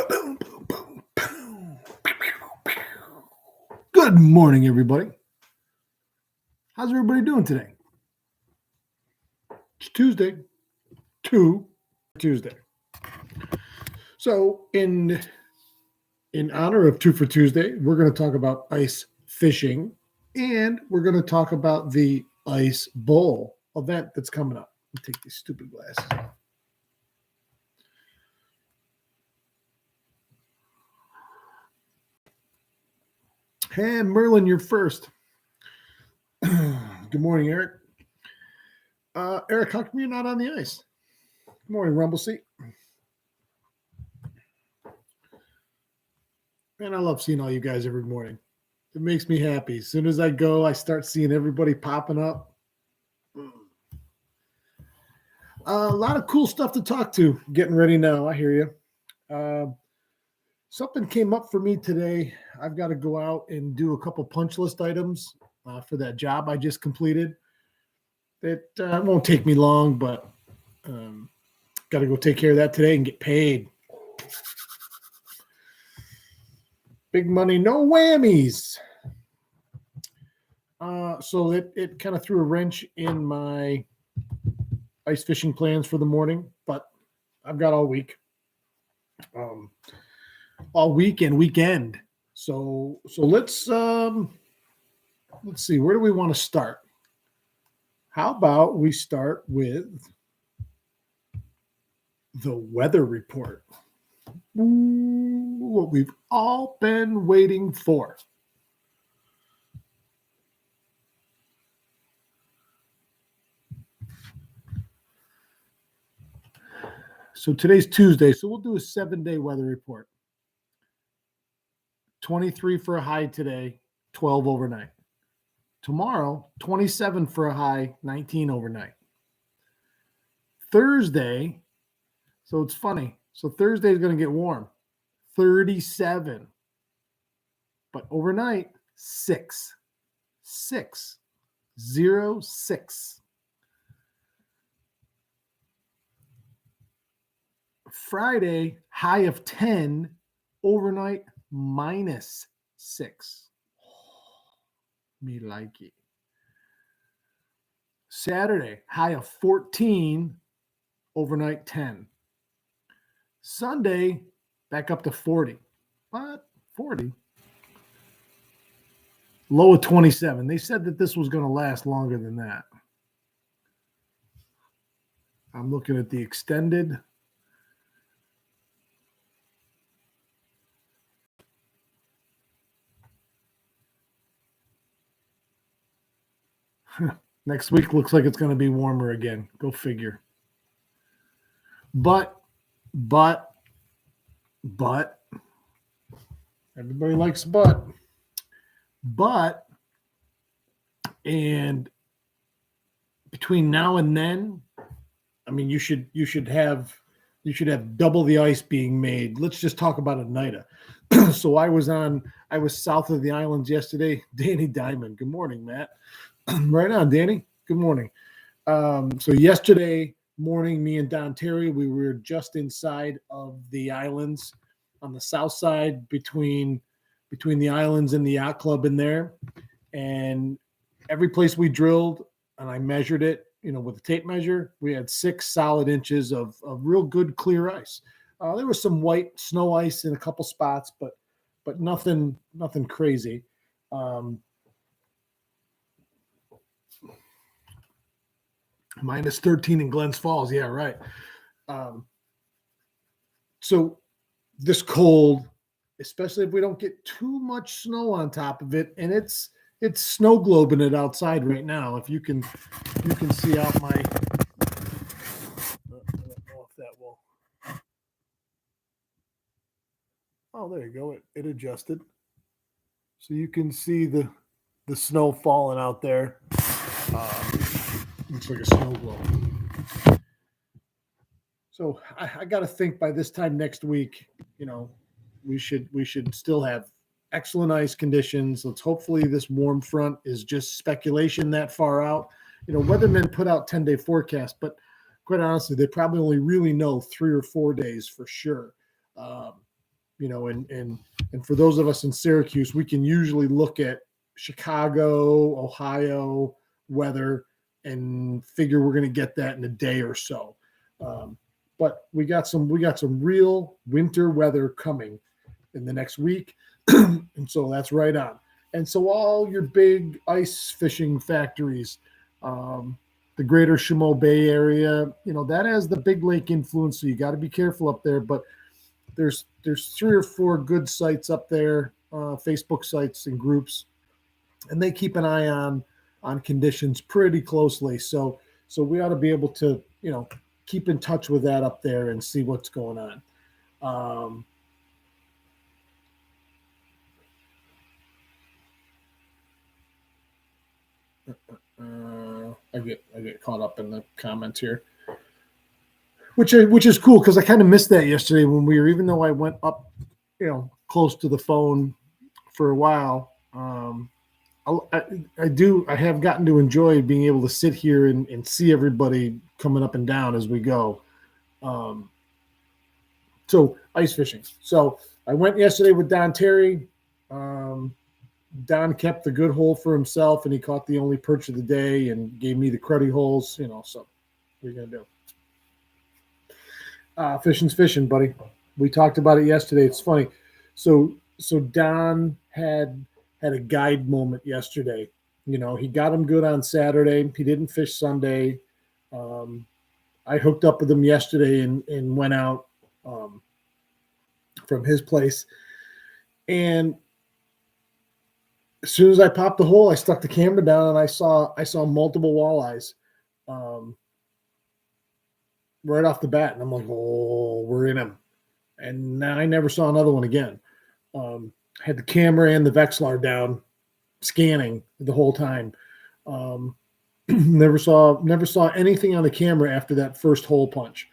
Boom, boom, boom, boom. Good morning, everybody. How's everybody doing today? It's Tuesday, Tuesday. So, in honor of Two for Tuesday, we're going to talk about ice fishing, and we're going to talk about the Ice Bowl event that's coming up. Let me take these stupid glasses off. Hey, Merlin, you're first. Good morning, Eric. Eric, how come you're not on the ice? Good morning, Rumbleseat. Man, I love seeing all you guys every morning. It makes me happy. As soon as I go, I start seeing everybody popping up. A lot of cool stuff to talk to. Getting ready now. I hear you. Something came up for me today. I've got to go out and do a couple punch list items for that job I just completed. It won't take me long, but got to go take care of that today and get paid. Big money, no whammies. So it kind of threw a wrench in my ice fishing plans for the morning, but I've got all week. All week and weekend. So let's see, where do we want to start? How about we start with the weather report? What we've all been waiting for. So today's Tuesday, so we'll do a 7-day weather report. 23 for a high today, 12 overnight. Tomorrow, 27 for a high, 19 overnight. Thursday, so it's funny. So Thursday is going to get warm, 37. But overnight, 6. 0, 6. Friday, high of 10, overnight, -6. Me like it. Saturday, high of 14, overnight 10. Sunday, back up to 40. What? 40? Low of 27. They said that this was going to last longer than that. I'm looking at the extended. Next week looks like it's going to be warmer again. Go figure. But everybody likes but, and between now and then, I mean, you should have double the ice being made. Let's just talk about Oneida. So I was south of the islands yesterday. Danny Diamond. Good morning, Matt. Right on, Danny. Good morning. So yesterday morning, me and Don Terry, we were just inside of the islands on the south side between the islands and the yacht club in there. And every place we drilled, and I measured it, with a tape measure, we had 6 solid inches of real good clear ice. There was some white snow ice in a couple spots, but nothing crazy. -13 in Glens Falls. Yeah, right. So this cold, especially if we don't get too much snow on top of it, and it's snow globing it outside right now. If you can see out my, I don't know if that will. Oh, there you go. It adjusted. So you can see the snow falling out there. Looks like a snow globe. So I got to think by this time next week, we should still have excellent ice conditions. Let's hopefully this warm front is just speculation that far out. Weathermen put out 10-day forecasts, but quite honestly, they probably only really know 3 or 4 days for sure. And for those of us in Syracuse, we can usually look at Chicago, Ohio weather and figure we're going to get that in a day or so. But we got some real winter weather coming in the next week, and so that's right on. And so all your big ice fishing factories, the greater Chameau Bay area, that has the big lake influence, so you got to be careful up there. But there's 3 or 4 good sites up there, Facebook sites and groups, and they keep an eye on conditions pretty closely. So we ought to be able to keep in touch with that up there and see what's going on. I get caught up in the comments here, which is cool because I kind of missed that yesterday when even though I went up, close to the phone for a while. I have gotten to enjoy being able to sit here and see everybody coming up and down as we go. So ice fishing. So I went yesterday with Don Terry. Don kept the good hole for himself, and he caught the only perch of the day and gave me the cruddy holes. So what are you gonna do? Fishing's fishing, buddy. We talked about it yesterday. It's funny. So Don had a guide moment yesterday. He got him good on Saturday. He didn't fish Sunday. I hooked up with him yesterday and went out from his place. And as soon as I popped the hole, I stuck the camera down and I saw multiple walleyes right off the bat. And I'm like, oh, we're in him. And I never saw another one again. Had the camera and the Vexilar down, scanning the whole time. Never saw anything on the camera after that first hole punch.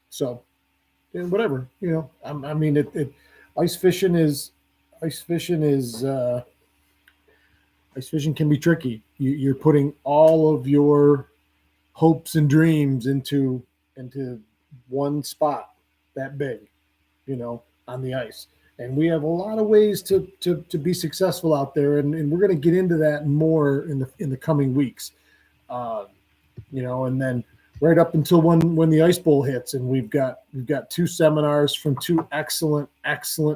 So, whatever, I mean, ice fishing can be tricky. You're putting all of your hopes and dreams into one spot that big, on the ice. And we have a lot of ways to be successful out there, and we're going to get into that more in the coming weeks. And then right up until when the Ice Bowl hits, and we've got 2 seminars from 2 excellent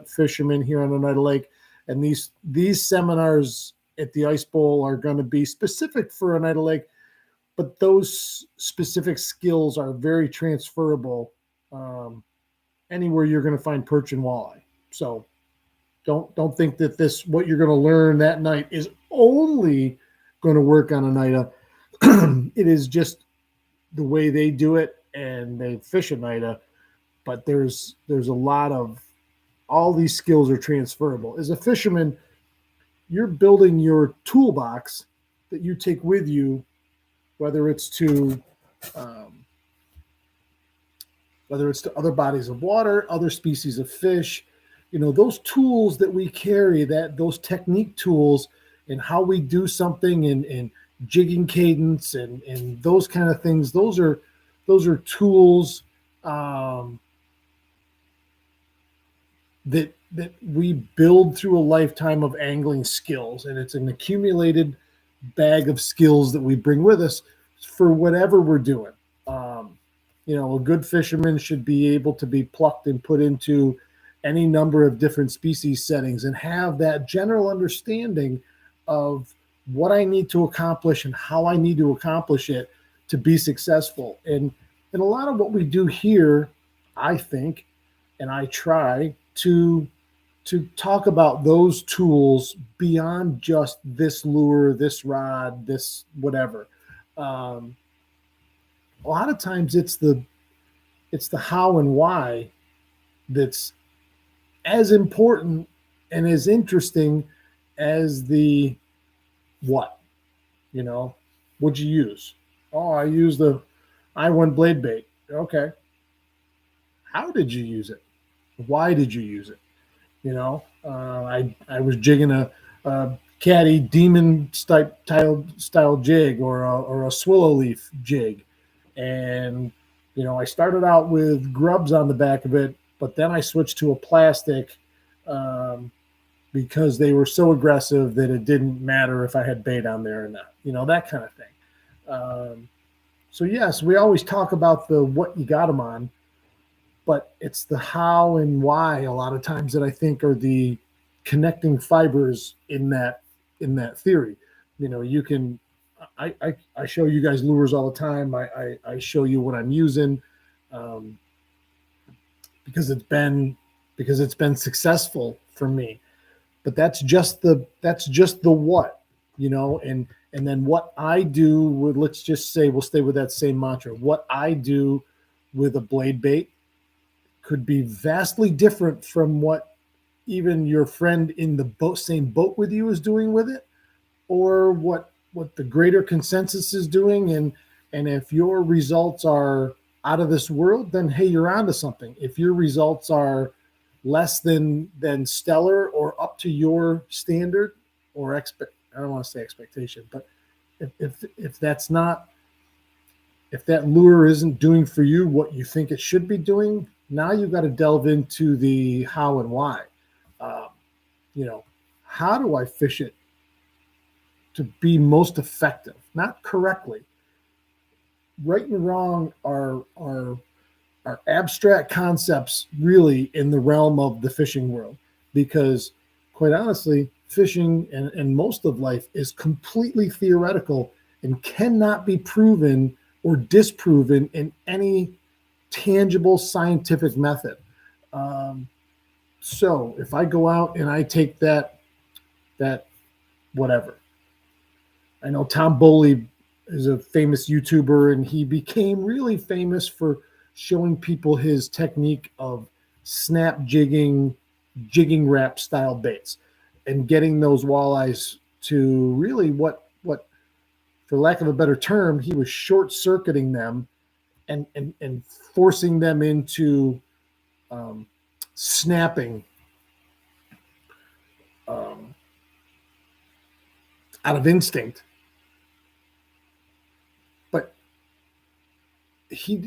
fishermen here on Oneida Lake, and these seminars at the Ice Bowl are going to be specific for Oneida Lake, but those specific skills are very transferable anywhere you're going to find perch and walleye. So don't think that what you're going to learn that night is only going to work on Oneida. It is just the way they do it, and they fish Oneida. But there's a lot of all these skills are transferable. As a fisherman, you're building your toolbox that you take with you, whether it's to other bodies of water, other species of fish. Those tools that we carry, those technique tools, and how we do something in jigging cadence and those kind of things. Those are tools that we build through a lifetime of angling skills, and it's an accumulated bag of skills that we bring with us for whatever we're doing. A good fisherman should be able to be plucked and put into any number of different species settings and have that general understanding of what I need to accomplish and how I need to accomplish it to be successful. And a lot of what we do here, I think, and I try to talk about those tools beyond just this lure, this rod, this whatever. A lot of times it's the how and why that's as important and as interesting as the what. What'd you use? Oh, I used the I-1 blade bait. Okay. How did you use it? Why did you use it? I was jigging a caddy demon style jig or a swallow leaf jig, and I started out with grubs on the back of it, but then I switched to a plastic because they were so aggressive that it didn't matter if I had bait on there or not, that kind of thing. So yes, we always talk about the what you got them on, but it's the how and why a lot of times that I think are the connecting fibers in that theory. You can I show you guys lures all the time. I show you what I'm using um, because it's been successful for me. But that's just the what, and then what I do with, let's just say we'll stay with that same mantra. What I do with a blade bait could be vastly different from what even your friend in the same boat with you is doing with it, or what the greater consensus is doing. And if your results are out of this world, then hey, you're onto something. If your results are less than stellar or up to your standard or I don't want to say expectation, but if that's not, if that lure isn't doing for you what you think it should be doing, now you've got to delve into the how and why. um, how do I fish it to be most effective, not correctly. Right and wrong are abstract concepts really in the realm of the fishing world, because quite honestly, fishing and most of life is completely theoretical and cannot be proven or disproven in any tangible scientific method. Um, so if I go out and I take that whatever, I know Tom Bowley is a famous YouTuber, and he became really famous for showing people his technique of snap jigging wrap style baits, and getting those walleyes to really what for lack of a better term, he was short circuiting them and forcing them into um, snapping um, out of instinct. But he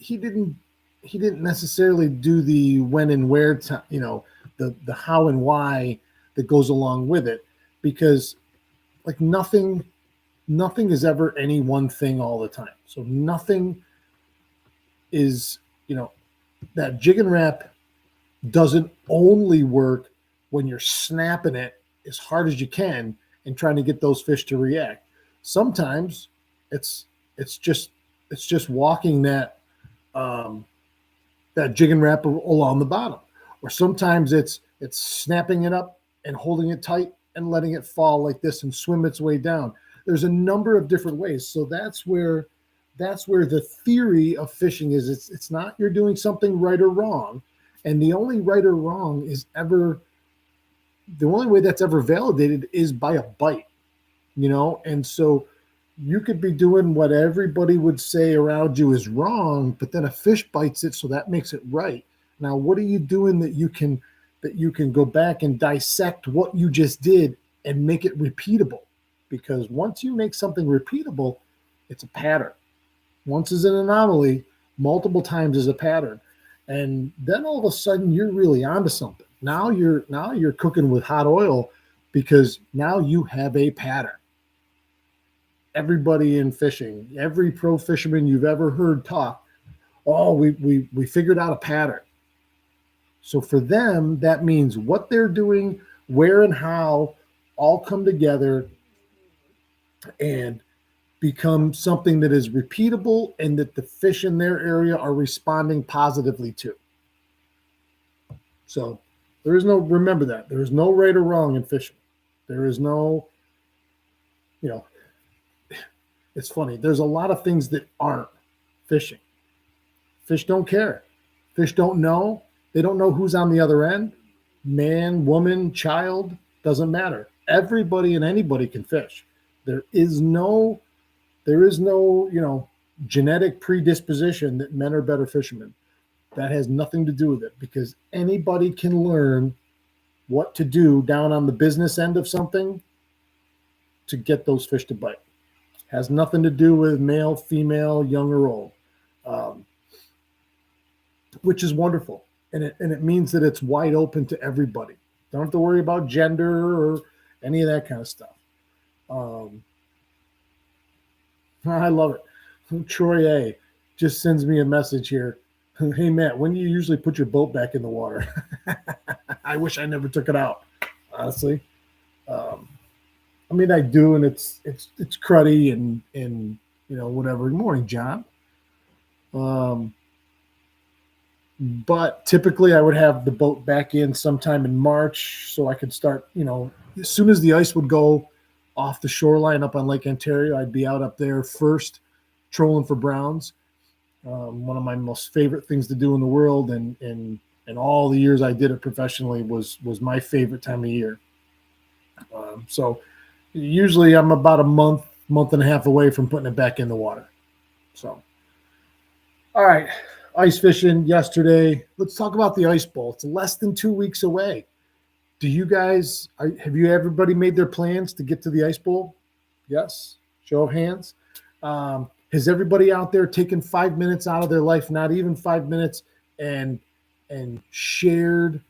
didn't necessarily do the when and where to, the how and why that goes along with it, because like nothing is ever any one thing all the time. So nothing is, that jig and wrap doesn't only work when you're snapping it as hard as you can and trying to get those fish to react. Sometimes it's it's just it's just walking um, that jig and wrap along the bottom, or sometimes it's snapping it up and holding it tight and letting it fall like this and swim its way down. There's a number of different ways. So that's where the theory of fishing is. It's not you're doing something right or wrong, and the only right or wrong is ever the only way that's ever validated is by a bite, and so you could be doing what everybody would say around you is wrong, but then a fish bites it, so that makes it right. Now, what are you doing that you can go back and dissect what you just did and make it repeatable? Because once you make something repeatable, it's a pattern. Once is an anomaly, multiple times is a pattern. And then all of a sudden you're really onto something. Now you're cooking with hot oil, because now you have a pattern. Everybody in fishing, every pro fisherman you've ever heard talk, oh, we figured out a pattern. So for them, that means what they're doing, where and how, all come together and become something that is repeatable and that the fish in their area are responding positively to. So remember that there is no right or wrong in fishing. There is no, you know, it's funny. There's a lot of things that aren't fishing. Fish don't care. Fish don't know. They don't know who's on the other end. Man, woman, child, doesn't matter. Everybody and anybody can fish. There is no, genetic predisposition that men are better fishermen. That has nothing to do with it, because anybody can learn what to do down on the business end of something to get those fish to bite. Has nothing to do with male, female, young or old, um, which is wonderful. and it means that it's wide open to everybody. Don't have to worry about gender or any of that kind of stuff. Um, I love it. Troy A just sends me a message here. Hey Matt, when do you usually put your boat back in the water? I wish I never took it out, honestly. Um, I mean, I do, and it's cruddy and whatever. Good morning, John. Um, but typically, I would have the boat back in sometime in March, so I could start. As soon as the ice would go off the shoreline up on Lake Ontario, I'd be out up there first, trolling for browns. One of my most favorite things to do in the world, and all the years I did it professionally was my favorite time of year. So usually I'm about a month and a half away from putting it back in the water. So, all right, ice fishing yesterday. Let's talk about the Ice Bowl. It's less than 2 weeks away. Do you guys have everybody made their plans to get to the Ice Bowl? Yes. Show of hands. Has everybody out there taken 5 minutes out of their life, not even 5 minutes, and shared?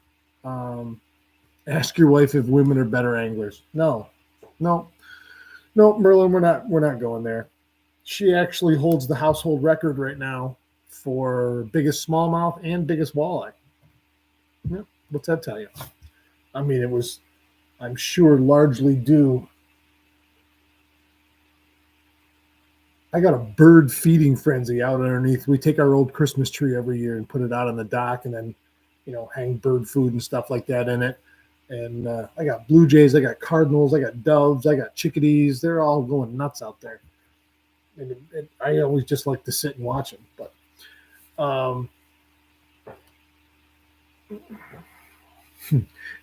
Ask your wife if women are better anglers. No, Merlin, we're not going there. She actually holds the household record right now for biggest smallmouth and biggest walleye. Yeah, what's that tell you? I mean, it was, I'm sure, largely due. I got a bird feeding frenzy out underneath. We take our old Christmas tree every year and put it out on the dock, and then, hang bird food and stuff like that in it. And I got blue jays, I got cardinals, I got doves, I got chickadees. They're all going nuts out there. And I always just like to sit and watch them. But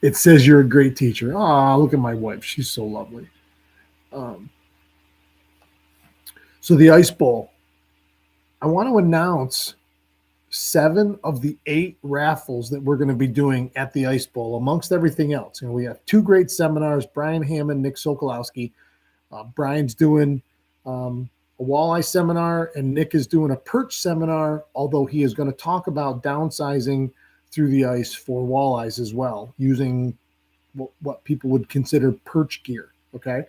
it says you're a great teacher. Oh, look at my wife. She's so lovely. So the Ice Bowl, I want to announce 7 of the 8 raffles that we're going to be doing at the Ice Bowl, amongst everything else. We have 2 great seminars, Brian Hammond, Nick Sokolowski. Brian's doing a walleye seminar, and Nick is doing a perch seminar, although he is going to talk about downsizing through the ice for walleyes as well, using what people would consider perch gear. Okay.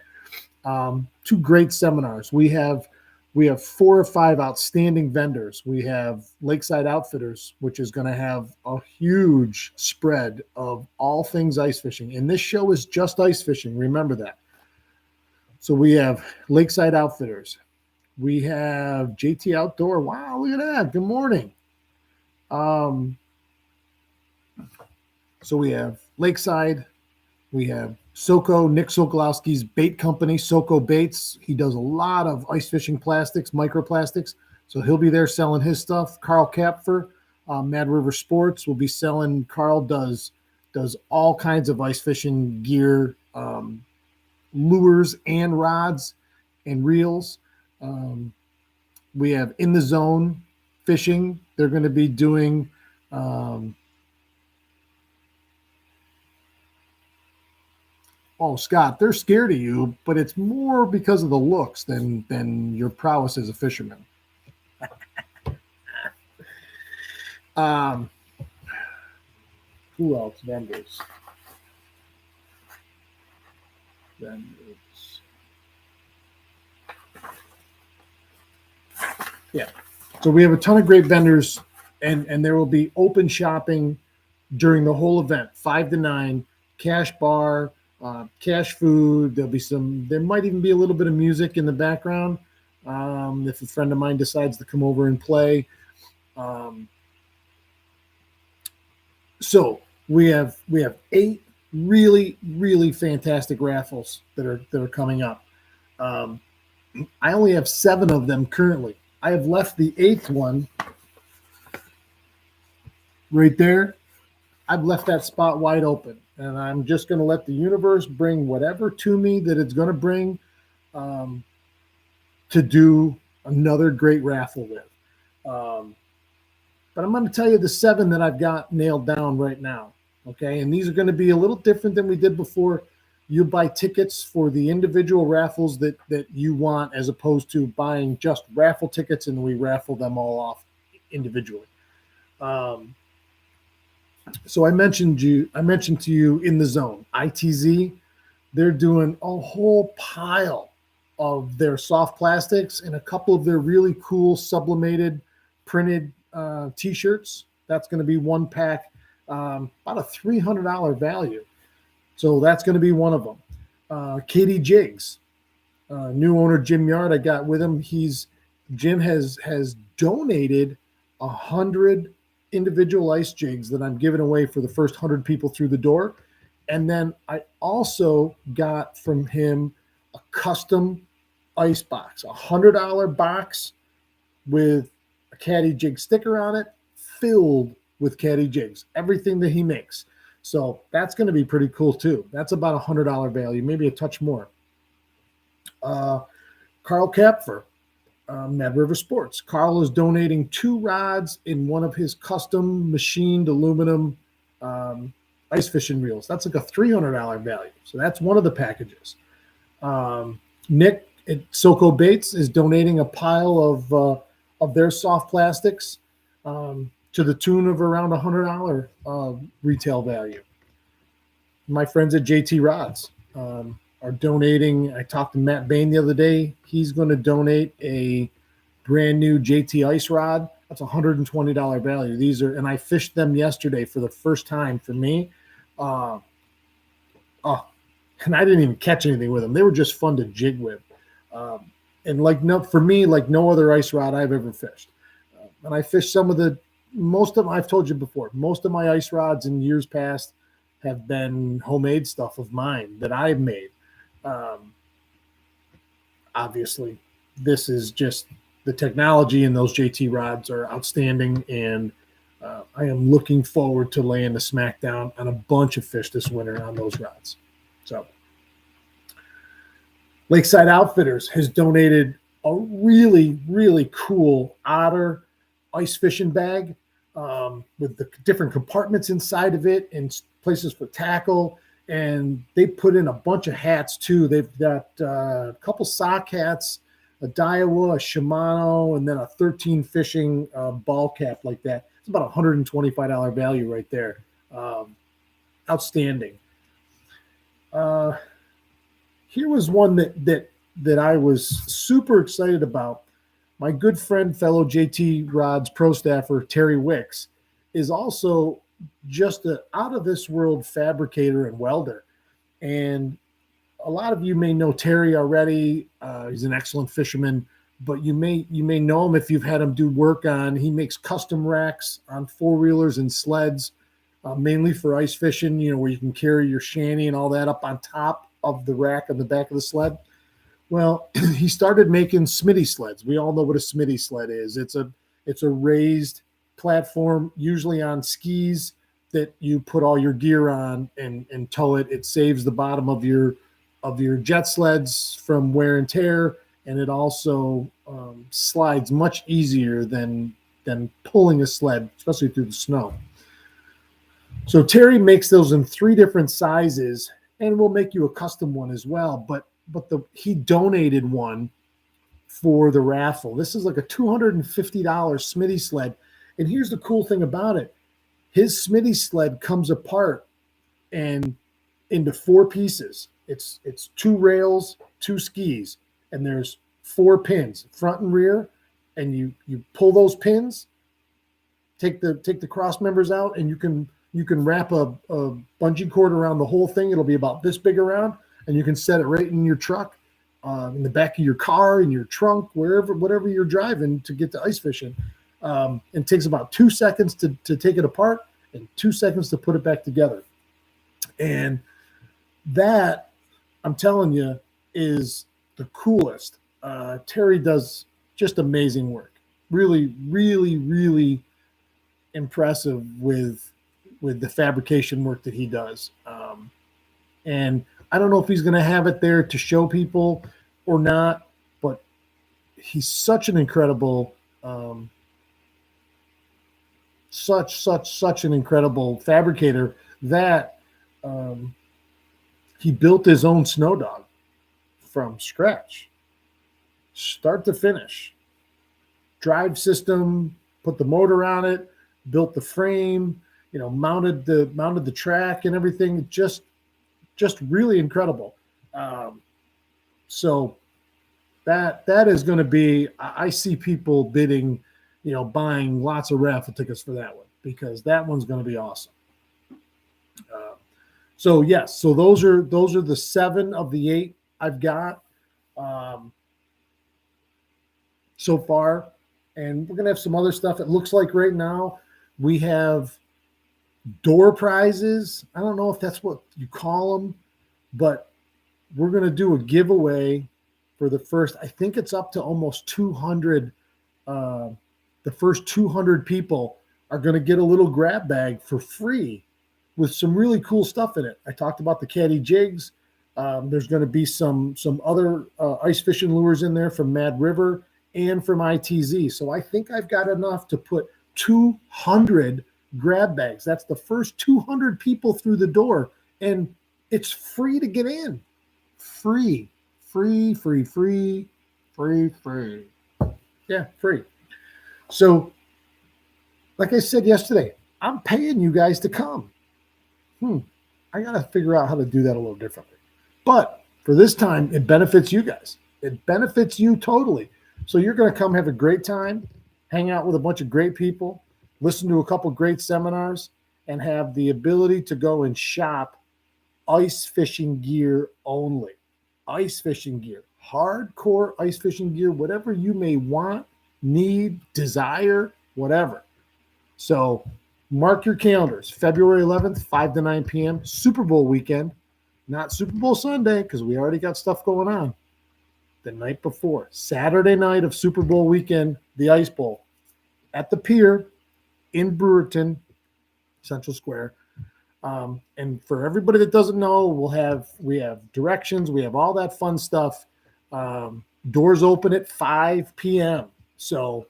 2 great seminars. We have 4 or 5 outstanding vendors. We have Lakeside Outfitters, which is going to have a huge spread of all things ice fishing. And this show is just ice fishing. Remember that. So we have Lakeside Outfitters. We have JT Outdoor. Wow, look at that. Good morning. So we have Lakeside. We have Soko, Nick Sokolowski's bait company, Soko Baits. He does a lot of ice fishing plastics, microplastics. So he'll be there selling his stuff. Carl Kapfer, Mad River Sports, will be selling. Carl does all kinds of ice fishing gear, lures and rods and reels. We have In the Zone Fishing. They're going to be doing oh, Scott, they're scared of you, but it's more because of the looks than your prowess as a fisherman. Who else? Vendors. Yeah. So we have a ton of great vendors, and there will be open shopping during the whole event, 5 to 9, cash bar, cash food. There might even be a little bit of music in the background if a friend of mine decides to come over and play. So we have 8 really, really fantastic raffles that are coming up. I only have 7 of them currently. I have left the 8th one right there. I've left that spot wide open, and I'm just going to let the universe bring whatever to me that it's going to bring to do another great raffle with. But I'm going to tell you the 7 that I've got nailed down right now. Okay. And these are going to be a little different than we did before. You buy tickets for the individual raffles that you want, as opposed to buying just raffle tickets and we raffle them all off individually. So I mentioned to you in the zone, ITZ. They're doing a whole pile of their soft plastics and a couple of their really cool sublimated printed t-shirts. That's going to be one pack, about a $300 value. So that's going to be one of them. Katie Jigs, new owner Jim Yard, I got with him. Jim has donated 100 individual ice jigs that I'm giving away for the first 100 people through the door. And then I also got from him a custom ice box, $100 box with a caddy jig sticker on it, filled with caddy jigs, everything that he makes. So that's going to be pretty cool too. That's about $100 value, maybe a touch more. Carl Kapfer, Mad River Sports. Carl is donating 2 rods in one of his custom machined aluminum ice fishing reels. That's like a $300 value. So that's one of the packages. Nick at Soko Baits is donating a pile of their soft plastics to the tune of around $100 retail value. My friends at JT Rods are donating. I talked to Matt Bain the other day. He's going to donate a brand new JT ice rod. That's $120 value. These are, and I fished them yesterday for the first time for me. And I didn't even catch anything with them. They were just fun to jig with. And for me, like no other ice rod I've ever fished. And I fished I've told you before, most of my ice rods in years past have been homemade stuff of mine that I've made. Obviously, this is just the technology, and those JT rods are outstanding. And I am looking forward to laying the smackdown on a bunch of fish this winter on those rods. So, Lakeside Outfitters has donated a really, really cool otter ice fishing bag with the different compartments inside of it and places for tackle. And they put in a bunch of hats too. They've got a couple sock hats, a Daiwa, a Shimano, and then a 13 fishing ball cap like that. It's about $125 value right there. Outstanding. Here was one that I was super excited about. My good friend, fellow JT Rods pro staffer, Terry Wicks, is also just an out-of-this-world fabricator and welder. And a lot of you may know Terry already. He's an excellent fisherman, but you may know him if you've had him do work on. He makes custom racks on four-wheelers and sleds, mainly for ice fishing, where you can carry your shanty and all that up on top of the rack on the back of the sled. Well, he started making Smitty sleds. We all know what a Smitty sled is. It's a raised platform, usually on skis, that you put all your gear on and tow it. It saves the bottom of your jet sleds from wear and tear, and it also slides much easier than pulling a sled, especially through the snow. So Terry makes those in 3 different sizes, and we'll make you a custom one as well. But he donated one for the raffle. This is like a $250 Smitty sled. And here's the cool thing about it. His Smitty sled comes apart and into 4 pieces. It's 2 rails, 2 skis, and there's 4 pins, front and rear. And you pull those pins, take the cross members out, and you can wrap a bungee cord around the whole thing. It'll be about this big around, and you can set it right in your truck, in the back of your car, in your trunk, whatever you're driving to get to ice fishing. It takes about 2 seconds to take it apart and 2 seconds to put it back together. And that, I'm telling you, is the coolest. Terry does just amazing work. Really, really, really impressive with the fabrication work that he does. And I don't know if he's going to have it there to show people or not, but he's such an incredible, such an incredible fabricator that he built his own snow dog from scratch, start to finish. Drive system, put the motor on it, built the frame. mounted the track and everything. Just really incredible. So that is going to be. I see people bidding, buying lots of raffle tickets for that one because that one's going to be awesome. So yes, so those are the 7 of the 8 I've got so far, and we're gonna have some other stuff. It looks like right now we have door prizes. I don't know if that's what you call them, but we're gonna do a giveaway for the first. I think it's up to almost 200. The first 200 people are going to get a little grab bag for free with some really cool stuff in it. I talked about the caddy jigs. There's going to be some other ice fishing lures in there from Mad River and from ITZ. So I think I've got enough to put 200 grab bags. That's the first 200 people through the door, and it's free to get in. Free. Yeah, free. So, like I said yesterday, I'm paying you guys to come. I got to figure out how to do that a little differently. But for this time, it benefits you guys. It benefits you totally. So you're going to come have a great time, hang out with a bunch of great people, listen to a couple great seminars, and have the ability to go and shop ice fishing gear only. Ice fishing gear. Hardcore ice fishing gear, whatever you may want, need, desire, whatever. So mark your calendars. February 11th, 5 to 9 p.m., Super Bowl weekend. Not Super Bowl Sunday because we already got stuff going on. The night before, Saturday night of Super Bowl weekend, the Ice Bowl at the pier in Brewerton, Central Square. And for everybody that doesn't know, we have directions. We have all that fun stuff. Doors open at 5 p.m. So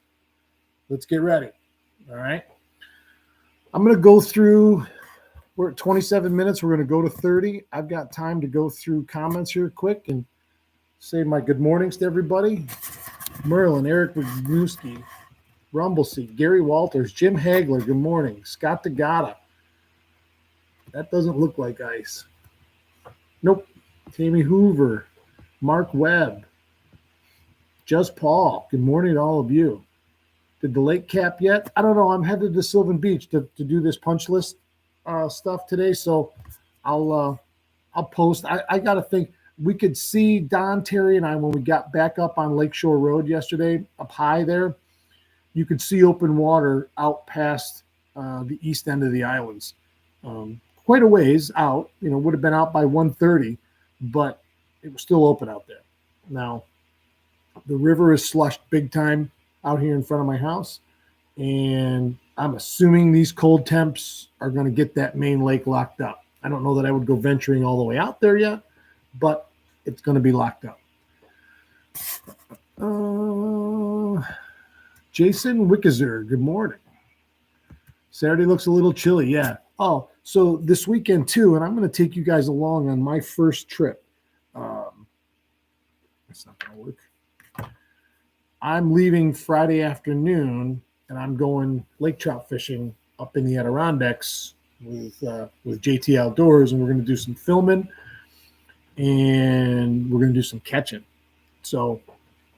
let's get ready. All right. I'm going to go through. We're at 27 minutes. We're going to go to 30. I've got time to go through comments here quick and say my good mornings to everybody. Merlin, Eric Wisniewski, Rumbleseed, Gary Walters, Jim Hagler, good morning. Scott DeGata. That doesn't look like ice. Nope. Tammy Hoover, Mark Webb, Just Paul. Good morning to all of you. Did the lake cap yet? I don't know. I'm headed to Sylvan Beach to do this punch list stuff today, so I'll post. I got to think. We could see Don, Terry, and I when we got back up on Lakeshore Road yesterday, up high there. You could see open water out past the east end of the islands. Quite a ways out, would have been out by 1:30, but it was still open out there. Now, the river is slushed big time out here in front of my house, and I'm assuming these cold temps are going to get that main lake locked up. I don't know that I would go venturing all the way out there yet, but it's going to be locked up. Jason Wickizer, good morning. Saturday looks a little chilly, yeah. Oh, so this weekend too, and I'm going to take you guys along on my first trip. That's not going to work. I'm leaving Friday afternoon, and I'm going lake trout fishing up in the Adirondacks with JT Outdoors, and we're going to do some filming, and we're going to do some catching. So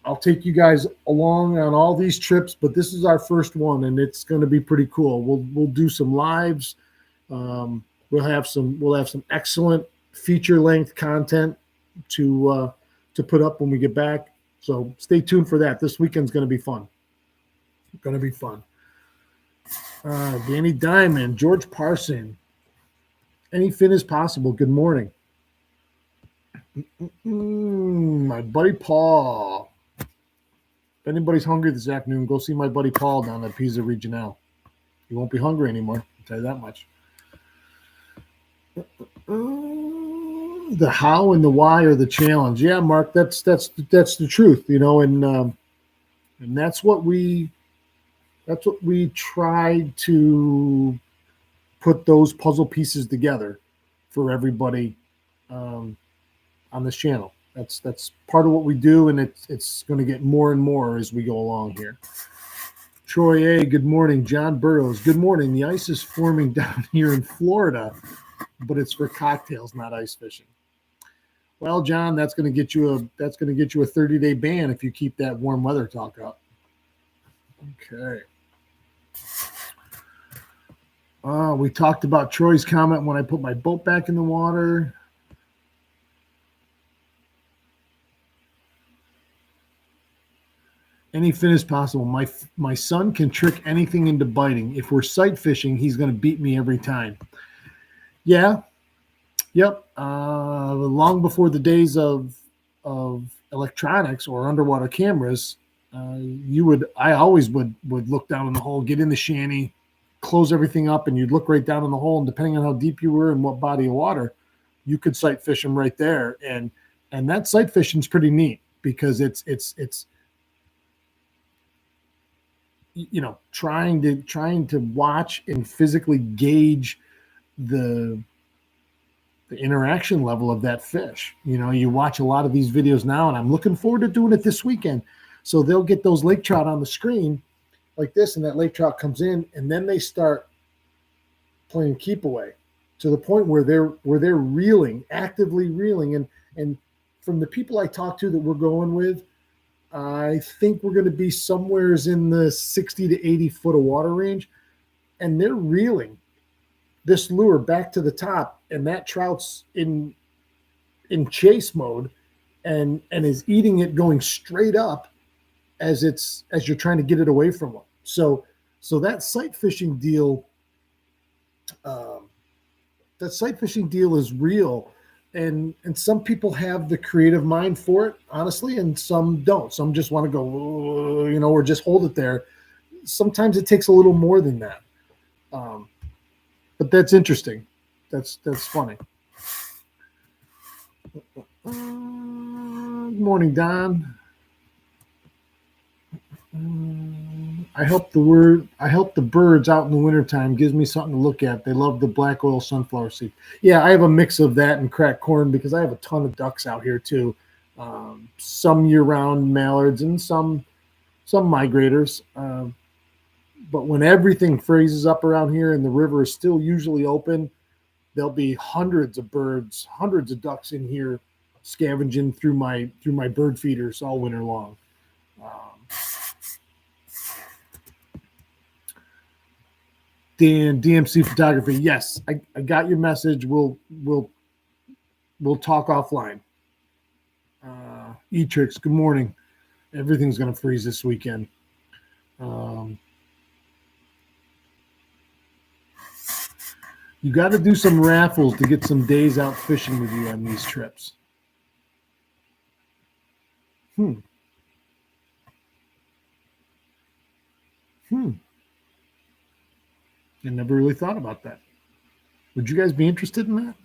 I'll take you guys along on all these trips, but this is our first one, and it's going to be pretty cool. We'll do some lives. We'll have some excellent feature length content to put up when we get back. So stay tuned for that. This weekend's going to be fun. Danny Diamond, George Parson. Any fin is possible. Good morning. My buddy Paul. If anybody's hungry this afternoon, go see my buddy Paul down at Pisa Regional. You won't be hungry anymore. I'll tell you that much. The how and the why are the challenge. Yeah, Mark, that's the truth, and that's what we tried to put those puzzle pieces together for everybody on this channel. That's part of what we do, and it's going to get more and more as we go along here. Troy A., good morning. John Burrows, good morning. The ice is forming down here in Florida, but it's for cocktails, not ice fishing. Well, John, that's going to get you a 30-day ban if you keep that warm weather talk up. Okay. We talked about Troy's comment when I put my boat back in the water. Any fin is possible. My son can trick anything into biting. If we're sight fishing, he's going to beat me every time. Yeah. Yep. Long before the days of electronics or underwater cameras, I always would look down in the hole, get in the shanty, close everything up, and you'd look right down in the hole. And depending on how deep you were and what body of water, you could sight fish them right there. And that sight fishing is pretty neat because it's trying to watch and physically gauge the interaction level of that fish. You watch a lot of these videos now, and I'm looking forward to doing it this weekend. So they'll get those lake trout on the screen like this, and that lake trout comes in, and then they start playing keep away to the point where they're reeling, actively reeling. And from the people I talk to that we're going with, I think we're going to be somewhere in the 60 to 80 foot of water range, and they're reeling this lure back to the top, and that trout's in chase mode and is eating it going straight up as you're trying to get it away from them. So that sight fishing deal, is real. And some people have the creative mind for it, honestly, and some don't. Some just want to go, or just hold it there. Sometimes it takes a little more than that. But that's interesting. That's funny. Good morning, Don. I help the birds out in the wintertime. Gives me something to look at. They love the black oil sunflower seed. Yeah, I have a mix of that and cracked corn because I have a ton of ducks out here too. Some year-round mallards and some migrators. But when everything freezes up around here and the river is still usually open, there'll be hundreds of birds, hundreds of ducks in here scavenging through my bird feeders all winter long. Dan, DMC Photography. Yes, I got your message. We'll talk offline. E-Tricks, good morning. Everything's going to freeze this weekend. You got to do some raffles to get some days out fishing with you on these trips. I never really thought about that. Would you guys be interested in that?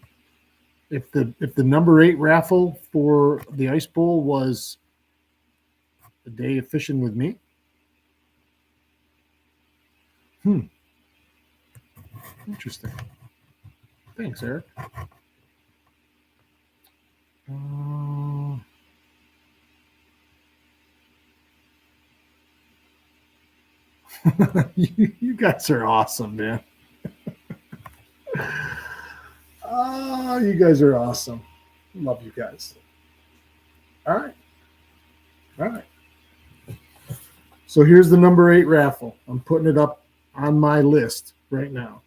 If the number 8 raffle for the Ice Bowl was a day of fishing with me? Interesting. Thanks, Eric. You guys are awesome, man. Oh, you guys are awesome. Love you guys. All right. So here's the number 8 raffle. I'm putting it up on my list right now.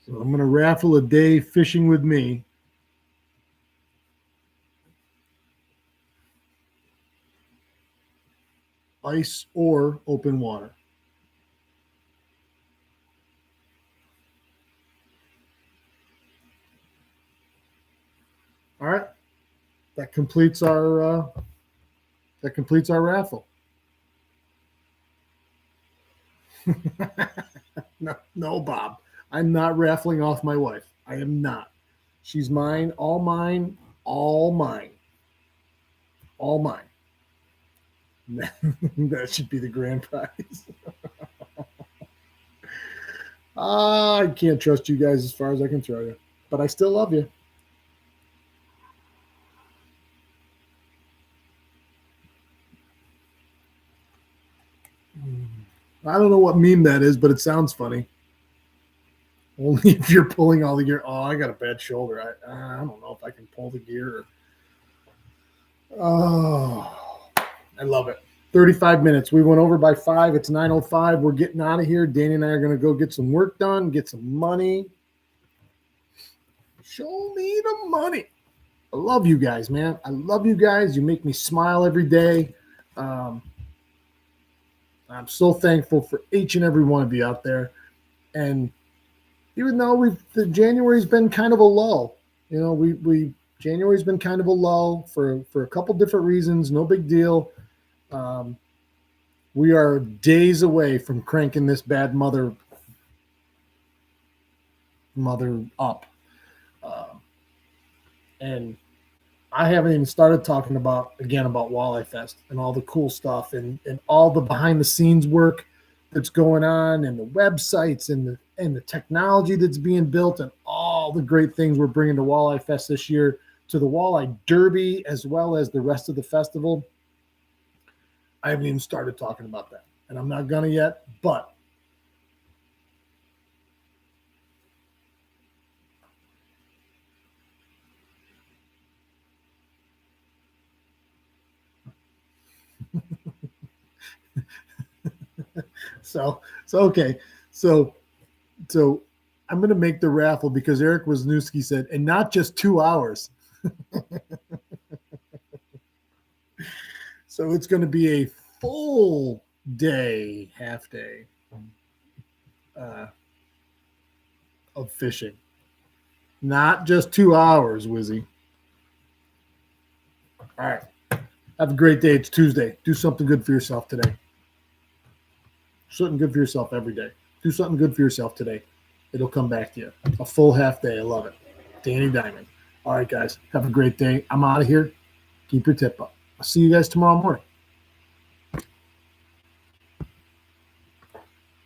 So I'm going to raffle a day fishing with me. Ice or open water. All right. That completes our raffle. No, Bob. I'm not raffling off my wife. I am not. She's mine, all mine, all mine. All mine. That should be the grand prize. I can't trust you guys as far as I can throw you, but I still love you. I don't know what meme that is, but it sounds funny. Only if you're pulling all the gear. Oh, I got a bad shoulder. I don't know if I can pull the gear. Oh, I love it. 35 minutes. We went over by 5. It's 9:05. We're getting out of here. Danny and I are going to go get some work done, get some money. Show me the money. I love you guys, man. I love you guys. You make me smile every day. I'm so thankful for each and every one of you out there. And even though January's been kind of a lull, you know, January's been kind of a lull for a couple different reasons. No big deal. We are days away from cranking this bad mother up. And I haven't even started talking about Walleye Fest and all the cool stuff and all the behind the scenes work that's going on and the websites and the technology that's being built and all the great things we're bringing to Walleye Fest this year, to the Walleye Derby, as well as the rest of the festival. I haven't even started talking about that, and I'm not gonna yet, but so okay. So I'm gonna make the raffle because Eric Wisniewski said, and not just 2 hours. So it's going to be a full day, half day of fishing. Not just 2 hours, Wizzy. All right. Have a great day. It's Tuesday. Do something good for yourself today. Something good for yourself every day. Do something good for yourself today. It'll come back to you. A full half day. I love it. Danny Diamond. All right, guys. Have a great day. I'm out of here. Keep your tip up. I'll see you guys tomorrow morning.